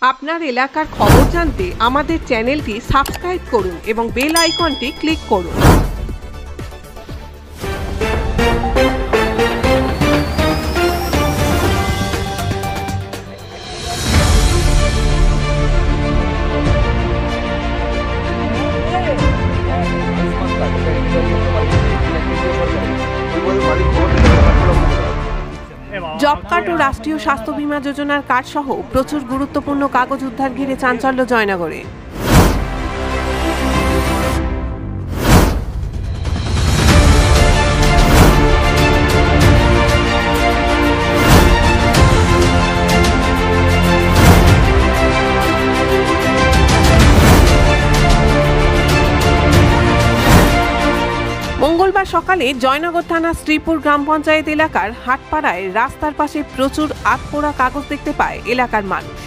আপনার এলাকার খবর জানতে আমাদের চ্যানেলটি সাবস্ক্রাইব করুন এবং বেল আইকনটি ক্লিক করুন। জব কার্ড ও রাষ্ট্রীয় স্বাস্থ্য বীমা যোজনার কার্ড সহ প্রচুর গুরুত্বপূর্ণ কাগজ উদ্ধার ঘিরে চাঞ্চল্য জয়নগরে। মঙ্গলবার সকালে জয়নগর থানা শ্রীপুর গ্রাম পঞ্চায়েত এলাকার হাটপাড়ায় রাস্তার পাশে প্রচুর আটপোড়া কাগজ দেখতে পায় এলাকার মানুষ।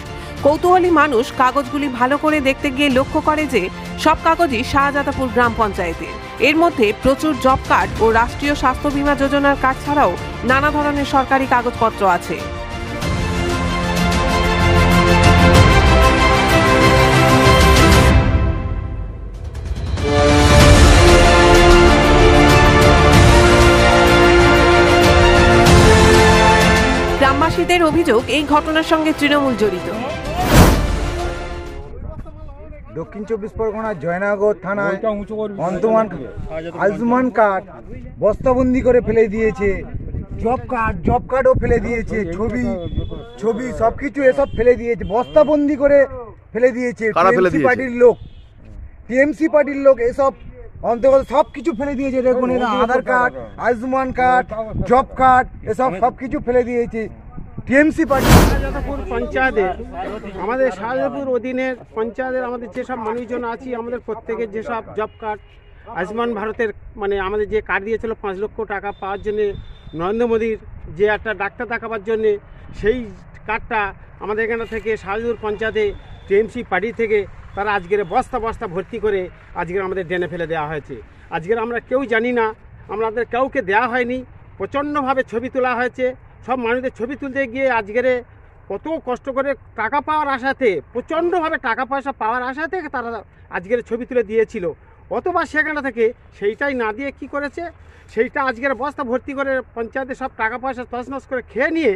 কৌতূহলী মানুষ কাগজগুলি ভালো করে দেখতে গিয়ে লক্ষ্য করে যে সব কাগজই শাহজাদাপুর গ্রাম পঞ্চায়েতের। এর মধ্যে প্রচুর জব কার্ড ও রাষ্ট্রীয় স্বাস্থ্য বীমা যোজনার কার্ড ছাড়াও নানা ধরনের সরকারি কাগজপত্র আছে। গ্রামবাসীদের অভিযোগ, এই ঘটনার সঙ্গে তৃণমূল জড়িত। দক্ষিণ 24 পরগনা জয়নগর থানায় আয়ুষ্মান কার্ড বস্তাবন্দি করে ফেলে দিয়েছে, জব কার্ডও ফেলে দিয়েছে, ছবি সবকিছু এসব ফেলে দিয়েছে, বস্তাবন্দি করে ফেলে দিয়েছে। টিএমসি পার্টির লোক এসব অন্তর্গত সবকিছু ফেলে দিয়েছে। দেখুন, এরা Aadhaar card, Ayushman card, job card এসব সবকিছু ফেলে দিয়েছে টিএমসি পার্টি। শাহজাদাপুর পঞ্চায়েতের আমাদের শাহজাদাপুর অধীনের পঞ্চায়েতের আমাদের যেসব মানুষজন আছি, আমাদের প্রত্যেকের যেসব জব কার্ড, আয়ুষ্মান ভারতের মানে আমাদের যে কার্ড দিয়েছিল 5 লক্ষ টাকা পাওয়ার জন্যে, নরেন্দ্র মোদীর যে একটা ডাক্তার দেখাবার জন্যে, সেই কার্ডটা আমাদের এখানে থেকে শাহজাদাপুর পঞ্চায়েতে টিএমসি পার্টি থেকে তারা আজকের বস্তা ভর্তি করে আজকের আমাদের ডেনে ফেলে দেওয়া হয়েছে। আজকের আমরা কেউ জানি না, আমাদের কাউকে দেওয়া হয়নি। প্রচণ্ডভাবে ছবি তোলা হয়েছে, সব মানুষদের ছবি তুলতে গিয়ে আজকের কত কষ্ট করে টাকা পাওয়ার আশাতে, প্রচণ্ডভাবে টাকা পয়সা পাওয়ার আশাতে তারা আজকের ছবি তুলে দিয়েছিল। অথবা সেখানে থেকে সেইটাই না দিয়ে কি করেছে, সেইটা আজকের বস্তা ভর্তি করে পঞ্চায়েতে সব টাকা পয়সা তছনছ করে খেয়ে নিয়ে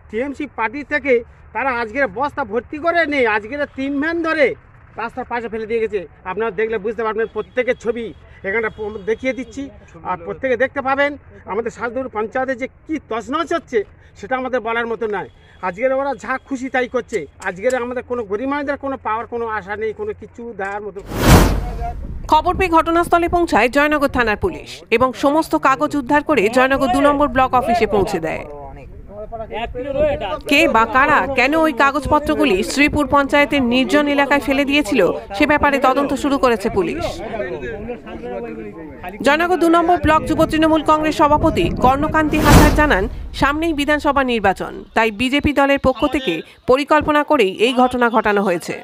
টিএমসি পার্টি থেকে তারা আজকের বস্তা ভর্তি করে নিয়ে আজকের 3 ভ্যান ধরে রাস্তার পাশে ফেলে দিয়ে গেছে। আপনারা দেখলে বুঝতে পারবেন, প্রত্যেকের ছবি এখানে দেখিয়ে দিচ্ছি, আর প্রত্যেকে দেখতে পাবেন আমাদের শাহজাদাপুর পঞ্চায়েতে যে কী তছনছ হচ্ছে সেটা আমাদের বলার মতো নয়। আজকের ওরা যা খুশি তাই করছে। আজকের আমাদের কোনো গরিব মানুষদের কোনো পাওয়ার কোনো আশা নেই, কোনো কিছু দেওয়ার মতো। খবর পেয়ে ঘটনাস্থলে পৌঁছায় জয়নগর থানার পুলিশ এবং সমস্ত কাগজ উদ্ধার করে জয়নগর 2 নম্বর ব্লক অফিসে পৌঁছে দেয়। কে বা কারা কেন ওই কাগজপত্রগুলি শ্রীপুর পঞ্চায়েতের নির্জন এলাকায় ফেলে দিয়েছিল সে ব্যাপারে তদন্ত শুরু করেছে পুলিশ। জয়নগর 2 নম্বর ব্লক যুব তৃণমূল কংগ্রেস সভাপতি কর্ণকান্তি হালদার জানান, সামনেই বিধানসভা নির্বাচন, তাই বিজেপি দলের পক্ষ থেকে পরিকল্পনা করেই এই ঘটনা ঘটানো হয়েছে।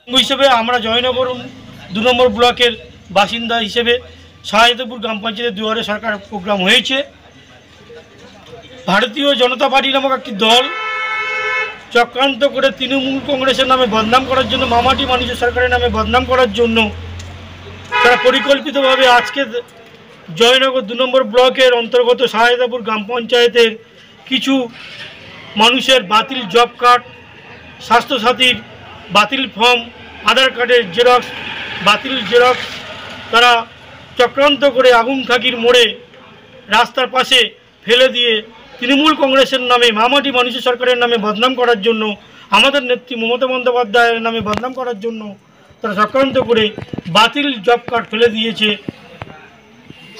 হিসেবে আমরা জয়নগর 2 নম্বর ব্লকের বাসিন্দা হিসেবে শাহজাদাপুর গ্রাম পঞ্চায়েতের দুয়ারে সরকার প্রোগ্রাম হয়েছে। ভারতীয় জনতা পার্টি নামক একটি দল চক্রান্ত করে তৃণমূল কংগ্রেসের নামে বদনাম করার জন্য, মামাটি মানুষের সরকারের নামে বদনাম করার জন্য তারা পরিকল্পিতভাবে আজকে জয়নগর 2 নম্বর ব্লকের অন্তর্গত শাহজাদাপুর গ্রাম পঞ্চায়েতের কিছু মানুষের বাতিল জব কার্ড, স্বাস্থ্যসাথীর বাতিল ফর্ম, আধার কার্ডের জেরক্স, বাতিল জেরক্স তারা চক্রান্ত করে আগুনখাকির মোড়ে রাস্তার পাশে ফেলে দিয়ে তৃণমূল কংগ্রেসের নামে, মামাটি মানুষের সরকারের নামে বদনাম করার জন্য, আমাদের নেত্রী মমতা বন্দ্যোপাধ্যায়ের নামে বদনাম করার জন্য তারা চক্রান্ত করে বাতিল জব কার্ড ফেলে দিয়েছে।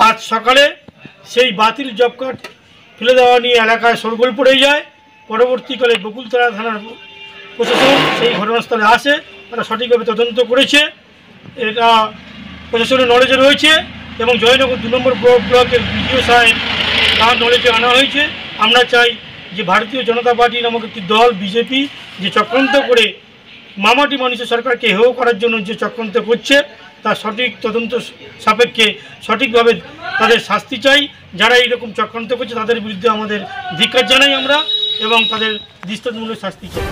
আজ সকালে সেই বাতিল জব কার্ড ফেলে দেওয়া নিয়ে এলাকায় শোরগোল পড়ে যায়। পরবর্তীকালে বকুলতলা থানার প্রশাসন সেই ঘটনাস্থলে আসে, তারা সঠিকভাবে তদন্ত করেছে, এটা প্রশাসনের নলেজে রয়েছে এবং জয়নগর 2 নম্বর ব্লকের বিডিও সাহেব তার নলেজে আনা হয়েছে। আমরা চাই যে ভারতীয় জনতা পার্টি নামক একটি দল বিজেপি যে চক্রান্ত করে মামাটি মানুষের সরকারকে হেয় করার জন্য যে চক্রান্ত করছে তার সঠিক তদন্ত সাপেক্ষে সঠিকভাবে তাদের শাস্তি চাই। যারা এইরকম চক্রান্ত করছে তাদের বিরুদ্ধে আমাদের ধিক্কার জানাই আমরা এবং তাদের দৃষ্টান্তমূলক শাস্তি চাই।